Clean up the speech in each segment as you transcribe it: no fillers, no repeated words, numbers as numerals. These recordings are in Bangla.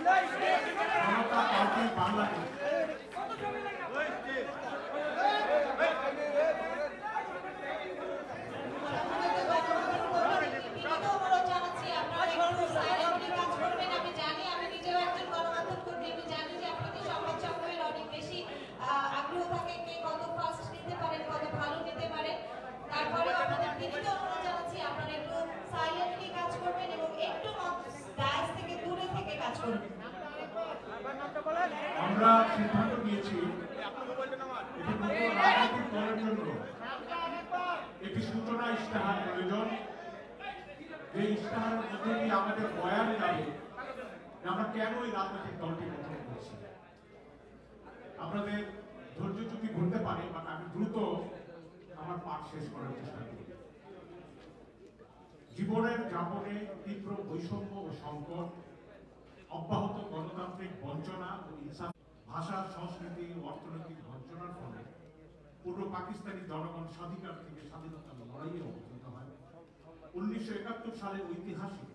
জনতা পার্টি বাংলাদেশ আমরা সিদ্ধান্ত নিয়েছি রাজনৈতিক দলের জন্য একটি সূচনা ইশতেহার প্রয়োজন। যে ইশতেহারের মধ্যে দিয়ে আমাদের বয়ান যাবে আমরা কেন এই রাজনৈতিক দলটি গঠন করছি। আপনাদের ধৈর্যচ্যুতি ঘটতে পারে, বাট আমি দ্রুত আমার পাঠ শেষ করার চেষ্টা করি। জীবনের যাপনে তীব্র বৈষম্য ও সংকট, অব্যাহত গণতান্ত্রিক বঞ্চনা ও ইনসাফ, ভাষা, সংস্কৃতি ও অর্থনৈতিক বঞ্চনার ফলে পূর্ব পাকিস্তানি জনগণ স্বাধিকার থেকে স্বাধীনতার লড়াইয়ে অবতীর্ণ হয়। 1971 সালে ঐতিহাসিক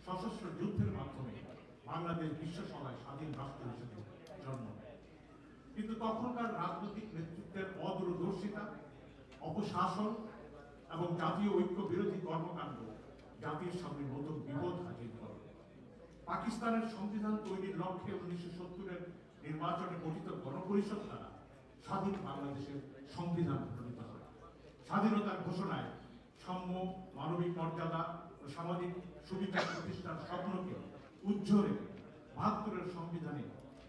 সশস্ত্র যুদ্ধের মাধ্যমে বাংলাদেশ বিশ্বসভায় স্বাধীন রাষ্ট্র হিসেবে জন্ম নেয়। কিন্তু তখনকার রাজনৈতিক নেতৃত্বের অদূরদর্শিতা, অপশাসন এবং জাতীয় ঐক্য বিরোধী কর্মকাণ্ড জাতির সামনে নতুন বিপদ হাজির করে। পাকিস্তানের সংবিধান তৈরির লক্ষ্যে 1970-এর নির্বাচনে গঠিত গণপরিষদ দ্বারা স্বাধীন বাংলাদেশের সংবিধান প্রণীত হয়। স্বাধীনতার ঘোষণায় সাম্য, মানবিক মর্যাদা ও সামাজিক সুবিধা প্রতিষ্ঠার স্বপ্নকে উজ্জ্বল রেখে ৭২-এর সংবিধানে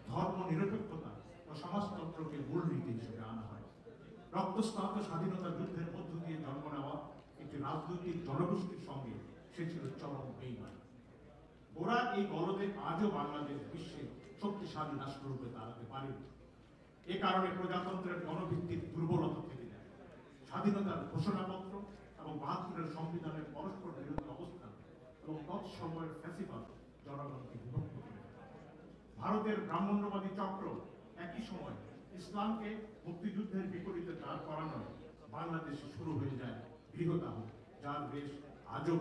ধর্ম নিরপেক্ষতা ও সমাজতন্ত্রকে মূলনীতি হিসেবে আনা হয়। রক্তস্নাত স্বাধীনতা যুদ্ধের মধ্য দিয়ে জন্ম নেওয়া একটি রাজনৈতিক জনগোষ্ঠীর সঙ্গে সে ছিল চরম বেইমান। ওরা এই গলদে আজও বাংলাদেশ বিশ্বে শক্তিশালী রাষ্ট্ররূপে দাঁড়াতে পারে। এ কারণে প্রজাতন্ত্রের গণভিত্তিক দুর্বলতা থেকে যায়। স্বাধীনতার ঘোষণাপত্র এবং ৭২-এর সংবিধানের পরস্পর বিরোধী অবস্থান এবং তৎসময়ের ফ্যাসিবাদ জনগণকে বিভক্ত করে। ভারতের ব্রাহ্মণ্যবাদী চক্র একই সময় ইসলামকে মুক্তিযুদ্ধের বিপরীতে দাঁড় করানো বাংলাদেশে শুরু হয়ে যায় গৃহদাহ, যার বেশ আজও।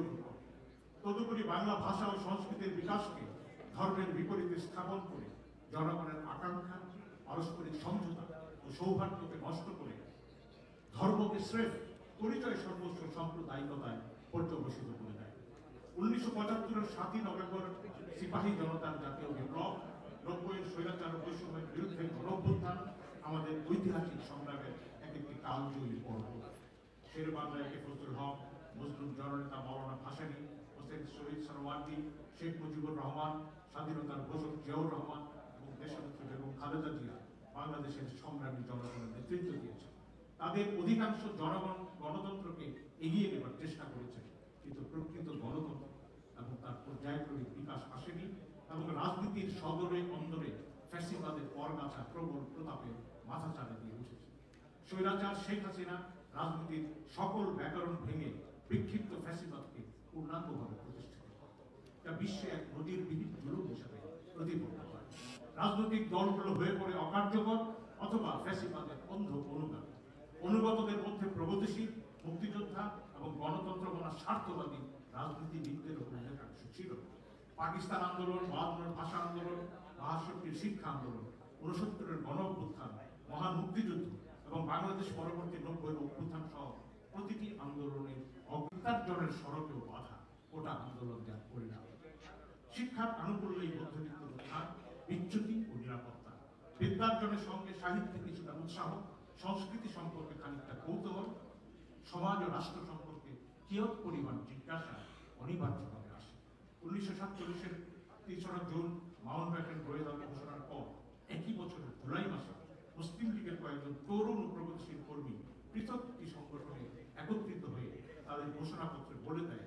তদুপরি বাংলা ভাষা ও সংস্কৃতির বিকাশকে ধর্মের বিপরীতে স্থাপন করে জনগণের আকাঙ্ক্ষা, পারস্পরিক সমঝোতা ও সৌহার্দ্যকে নষ্ট করে ধর্মকে স্রেফ পরিচয় সর্বস্ব সাম্প্রদায়িকতায় পর্যবসিত করে দেয়। 1975-এর 7ই নভেম্বর সিপাহী জনতার জাতীয় বিপ্লব, 90-এর স্বৈরাচার বৈষম্যের বিরুদ্ধে গণঅভ্যুত্থান আমাদের ঐতিহাসিক সংগ্রামের একটি কালজয়ী পর্ব। শের বাংলায় ফজলুল হক, মুসলিম জননেতা মাওলানা ভাসানী, হোসেন শহীদ সরওয়ার্দী, শেখ মুজিবুর রহমান, স্বাধীনতার ঘোষক জিয়াউর রহমান এবং দেশনেত্রী বেগম খালেদা জিয়া বাংলাদেশের সংগ্রামী জনগণের নেতৃত্ব দিয়েছে। তাদের অধিকাংশ জনগণ গণতন্ত্রকে এগিয়ে নেবার চেষ্টা করেছে, কিন্তু প্রকৃত গণতন্ত্র এবং তার পর্যায়ক্রমিক বিকাশ আসেনি এবং রাজনীতির সদরে অন্দরে ফ্যাসিবাদের পরগাছা প্রবল প্রতাপে মাথাচাড়া দিয়ে উঠেছে। স্বৈরাচার শেখ হাসিনা রাজনীতির সকল ব্যাকরণ ভেঙে বিক্ষিপ্ত ফ্যাসিবাদকে পূর্ণাঙ্গভাবে প্রতিষ্ঠিত করে, যা বিশ্বে এক নজিরবিহীন জুলুম হিসেবে প্রতিপন্ন হয়। রাজনৈতিক দলগুলো হয়ে পড়ে অকার্যকর অথবা ফ্যাসিবাদের অন্ধ অনুগামী। অনুগতদের মধ্যে প্রগতিশীল, মুক্তিযোদ্ধা এবং গণতন্ত্র মানা স্বার্থবাদী রাজনীতিবিদদের অধিকাংশ ছিল। পাকিস্তান আন্দোলন, ৫২-এর ভাষা আন্দোলন, ৬২-র শিক্ষা আন্দোলন, ৬৯-এর গণঅভ্যুত্থান, মহান মুক্তিযুদ্ধ এবং বাংলাদেশ পরবর্তী ৯০-এর অভ্যুত্থান সহ প্রতিটি আন্দোলনের অগ্রতার্জনের সড়কেও বাধা ওটা আন্দোলন যার পরিণাম। শিক্ষার আনুকূল্যই মধ্যবিত্ত উত্থান, বিচ্যুতি ও নিরাপত্তা, বিদ্যার্জনের সঙ্গে সাহিত্যে কিছুটা উৎসাহ, সংস্কৃতি সম্পর্কে খানিকটা কৌতূহল, সমাজ ও রাষ্ট্র সম্পর্কে কিয়ৎ পরিমাণ জিজ্ঞাসা অনিবার্যভাবে আসে। 1947-এর ৩রা জুন মাউন্টব্যাটেন গোয়েন্দা ঘোষণার পর একই বছরের জুলাই মাসে মুসলিম লীগের কয়েকজন তরুণ ও প্রগতিশীল কর্মী পৃথক একটি সংগঠনে একত্রিত হয়ে তাদের ঘোষণাপত্রে বলে দেয়,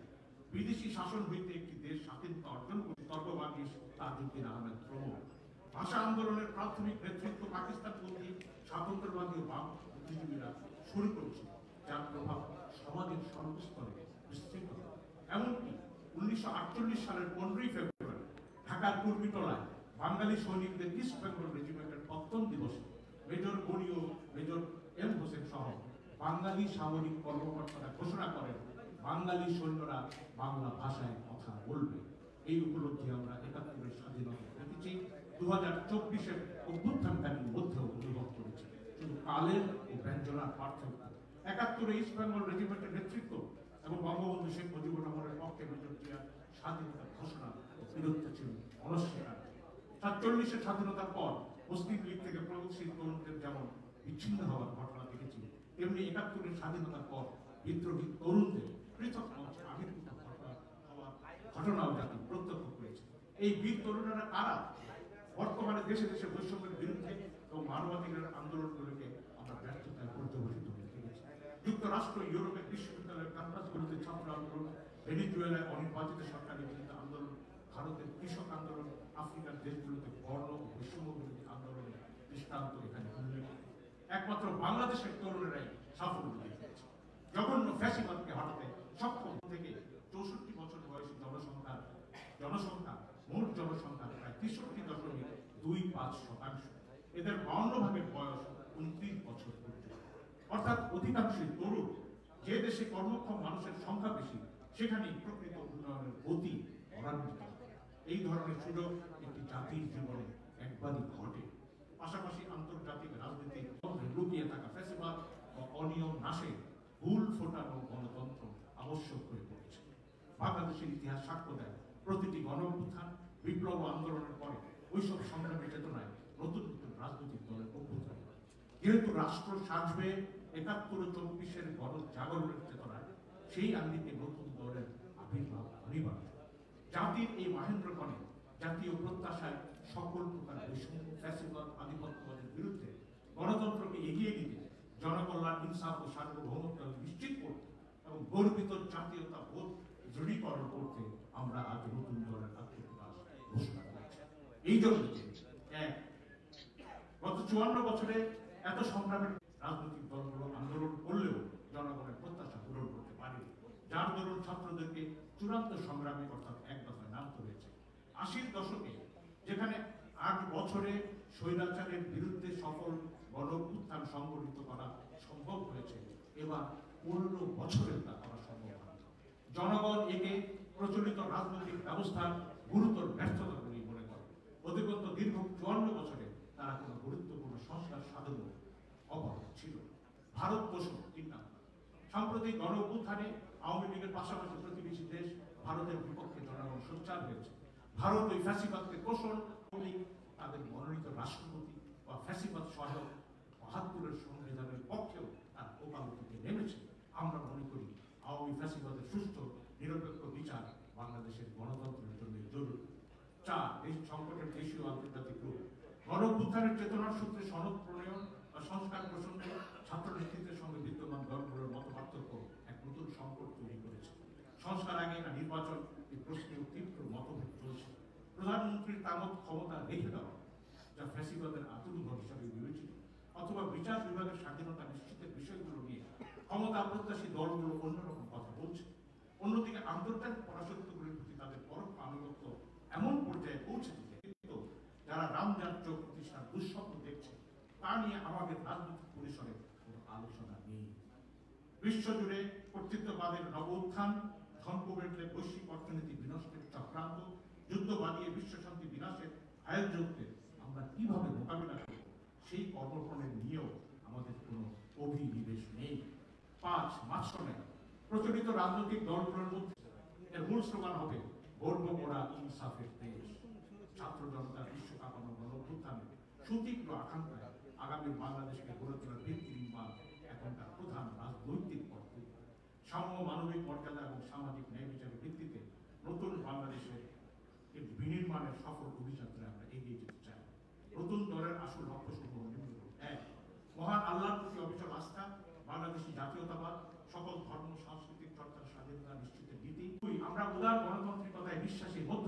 বিদেশি শাসন হইতে একটি দেশ স্বাধীনতা অর্জন করে তর্কবাদী তাজউদ্দিন আহমেদ প্রমুখ। ভাষা আন্দোলনের প্রাথমিক নেতৃত্ব পাকিস্তানপন্থী স্বাতন্ত্র্যবাদী ও বাম বুদ্ধিজীবীরা শুরু করেছিল, যার প্রভাব সমাজের সর্বস্তরে বিস্তৃত হয়। এমনকি 1948 সালের 15ই ফেব্রুয়ারি ঢাকার কুর্মিটোলায় বাঙালি সৈনিকদের ইস্ট বেঙ্গল রেজিমেন্টের পত্তন দিবসে মেজর গনি ও মেজর এম হোসেন সহ বাঙালি সামরিক কর্মকর্তারা ঘোষণা করেন, বাঙালি সৈন্যরা বাংলা ভাষায় কথা বলবে। এই উপলব্ধি আমরা ৭১-এর স্বাধীনতা দেখেছি 2024-এর অভ্যুত্থানকারীর মধ্যেও অনুভব করেছে। শুধু কালের ও ব্যঞ্জনার পার্থক্য। 71-এ ইস্ট বেঙ্গল রেজিমেন্টের নেতৃত্ব এবং বঙ্গবন্ধু শেখ মুজিবুর রহমানের পক্ষে মেজর জিয়ার স্বাধীনতার ঘোষণা ও বীরত্ব ছিল অনস্বীকার্য। 47-এর স্বাধীনতার পর মুসলিম লীগ থেকে প্রগতিশীল তরুণদের যেমন বিচ্ছিন্ন হওয়ার ঘটনা দেখেছি, তেমনি 71-এর স্বাধীনতার পর বিদ্রোহী তরুণদের পৃথক মঞ্চে আবির্ভূত ঘটনাও জাতি প্রত্যক্ষ করেছে। এই বীর তরুণেরা কারা? বর্তমানে দেশে দেশে বৈষম্যের বিরুদ্ধে এবং মানবাধিকার আন্দোলনগুলোকে আমরা ব্যর্থতায় পর্যবসিত হয়ে দেখেছি। যুক্তরাষ্ট্র, ইউরোপের বিশ্ববিদ্যালয়ের ক্যাম্পাসগুলোতে ছাত্র আন্দোলন, ভেনেজুয়েলায় অনির্বাচিত সরকারি বিরুদ্ধে আন্দোলন, ভারতের কৃষক আন্দোলন, আফ্রিকার দেশগুলোতে বর্ণ ও বৈষম্য বিরোধী আন্দোলনের দৃষ্টান্ত এখানে উল্লেখ। একমাত্র বাংলাদেশের তরুণেরাই সাফল্য দেখিয়েছে। জঘন্য ফ্যাসিবাদকে হটাতে সক্ষম থেকে 64 বছর বয়সী জনসংখ্যা মোট জনসংখ্যার প্রায় 63.25%। এদের 52 ভাগের বয়স 29 বছর পর্যন্ত। অর্থাৎ অধিকাংশই তরুণ। যে দেশে কর্মক্ষম মানুষের সংখ্যা বেশি, সেখানেই প্রকৃত উন্নয়নের গতি ত্বরান্বিত। এই ধরনের সুযোগ একটি জাতির জীবনে একবারই ঘটে। পাশাপাশি আন্তর্জাতিক রাজনীতি লুকিয়ে থাকা ফ্যাসিবাদ ও অনিয়ম নাশে ভুল ফোটানো গণতন্ত্র আবশ্যক হয়ে পড়েছে। বাংলাদেশের ইতিহাস সাক্ষ্য দেয়, প্রতিটি গণঅভ্যুত্থান, বিপ্লব আন্দোলনের পরে ওইসব সংগ্রামের চেতনায় নতুন নতুন রাজনৈতিক দলের অভ্যুত্থান। যেহেতু রাষ্ট্র সাজবে 71-24-এর গণজাগরণের চেতনায়, সেই আঙ্গিকে নতুন দলের আবির্ভাব অনিবার্য। জাতির এই মাহেন্দ্রক্ষণে জাতীয় প্রত্যাশায় সকল প্রকার বৈষম্য, ফ্যাসিবাদ, আধিপত্যবাদের বিরুদ্ধে গণতন্ত্রকে এগিয়ে নিতে, জনকল্যাণ, ইনসাফ ও সার্বভৌমত্ব নিশ্চিত করতে এবং গর্বিত জাতীয়তা বোধ দৃঢ়ীকরণ করতে আমরা আজ নতুন দলের আত্মপ্রকাশ ঘোষণা করেছি। এই জন্য গত 54 বছরে এত সংগ্রামের রাজনৈতিক দলগুলো আন্দোলন করলেও জনগণের প্রত্যাশা পূরণ করতে পারেনি, যার দরুন ছাত্রদেরকে চূড়ান্ত সংগ্রামে অর্থাৎ এক দফায় নামতে হয়েছে। 80-র দশকে যেখানে 8 বছরে স্বৈরাচারের বিরুদ্ধে সফল গণঅভ্যুত্থান সংগঠিত করা সম্ভব হয়েছে, এবার 15 বছরেও তা করা সম্ভব হয়। জনগণ একে প্রচলিত রাজনৈতিক ব্যবস্থার গুরুতর ব্যর্থতা বলেই মনে করে। অধিকন্ত দীর্ঘ 54 বছরে তারা কোনো গুরুত্বপূর্ণ সংস্কার সাধন অপারগ ছিল। ভারতবর্ষ 3 নাম্বার। সাম্প্রতিক গণঅভ্যুত্থানে আওয়ামী লীগের পাশাপাশি প্রতিবেশী দেশ ভারতের বিপক্ষে জনগণ সোচ্চার হয়েছে। ভারত ওই ফ্যাসিবাদকে পোষণ করে তাদের মনোনীত রাষ্ট্রপতি বা ফ্যাসিবাদ সহায়ক 72-এর সংবিধানের পক্ষেও তার ওকালতিতে নেমেছে। আমরা মনে করি আওয়ামী ফ্যাসিবাদের সুষ্ঠু নিরপেক্ষ বিচার বাংলাদেশের গণতন্ত্রের জন্য জরুরি। 4, এই সংকটের দেশীয় আন্তর্জাতিক রূপ। গণঅভ্যুত্থানের চেতনার সূত্রে সনদ প্রণয়ন বা সংস্কার প্রসঙ্গে ছাত্র নেতৃত্বের সঙ্গে বিদ্যমান দলগুলোর মত পার্থক্য এক নতুন সংকট তৈরি করেছে। সংস্কার আগে না নির্বাচন, এই প্রশ্নেও তীব্র মতভেদ চলছে। প্রধানমন্ত্রীর তামত ক্ষমতা রেখে দেওয়া, যা ফ্যাসিবাদের আতুরঘর হিসাবে বিবেচিত, অথবা বিচার বিভাগের স্বাধীনতা নিশ্চিতের বিষয়গুলো নিয়ে ক্ষমতা প্রত্যাশী দলগুলো অন্যরকম কথা বলছে। অন্যদিকে আন্তর্জাতিক পরাশক্তিগুলির প্রতি তাদের পরোক্ষ আনুগত্য এমন পর্যায়ে পৌঁছেছে যারা রামরাজ্য প্রতিষ্ঠার দুঃস্বপ্ন দেখছে, তা নিয়ে আমাদের রাজনৈতিক পরিসরে কোনো আলোচনা নেই। বিশ্বজুড়ে কর্তৃত্ববাদের নব উত্থান, ধনকুবেরদের বৈশ্বিক অর্থনীতি বিনষ্টের চক্রান্ত, যুদ্ধ বাড়িয়ে বিশ্বশান্তি বিনাশের হায়াল যুদ্ধে আমরা কিভাবে মোকাবিলা করব, সেই কর্মক্রমের নিয়েও আমাদের কোনো অভিনিবেশ নেই। 5, মাঝখানে প্রচলিত রাজনৈতিক দলগুলোর মধ্যে এর মূল স্লোগান হবে গর্ব মোরা ইনসাফের দেশ। ছাত্র জনতার বিশ্বকাপানো গণঅভ্যুত্থানে সুতীব্র আকাঙ্ক্ষায় আগামী বাংলাদেশকে গড়ে তোলার ভিত্তি নির্মাণ এখন তার প্রধান রাজনৈতিক কর্তব্য। সাম্য, মানবিক মর্যাদা এবং সামাজিক ন্যায় বিচারের ভিত্তিতে নতুন বাংলাদেশের বিনির্মাণের সফল অভিযাত্রা আমরা এগিয়ে যেতে চাই। নতুন দলের আসল লক্ষ্য সমূহ নিম্নরূপ: 1, মহান আল্লাহর প্রতি অবিচল আস্থা, বাংলাদেশী জাতীয়তাবাদ, সকল ধর্ম সাংস্কৃতিক চর্চার স্বাধীনতা নিশ্চিতের নীতি। 2, আমরা উদার গণতান্ত্রিকতায় বিশ্বাসী, মধ্য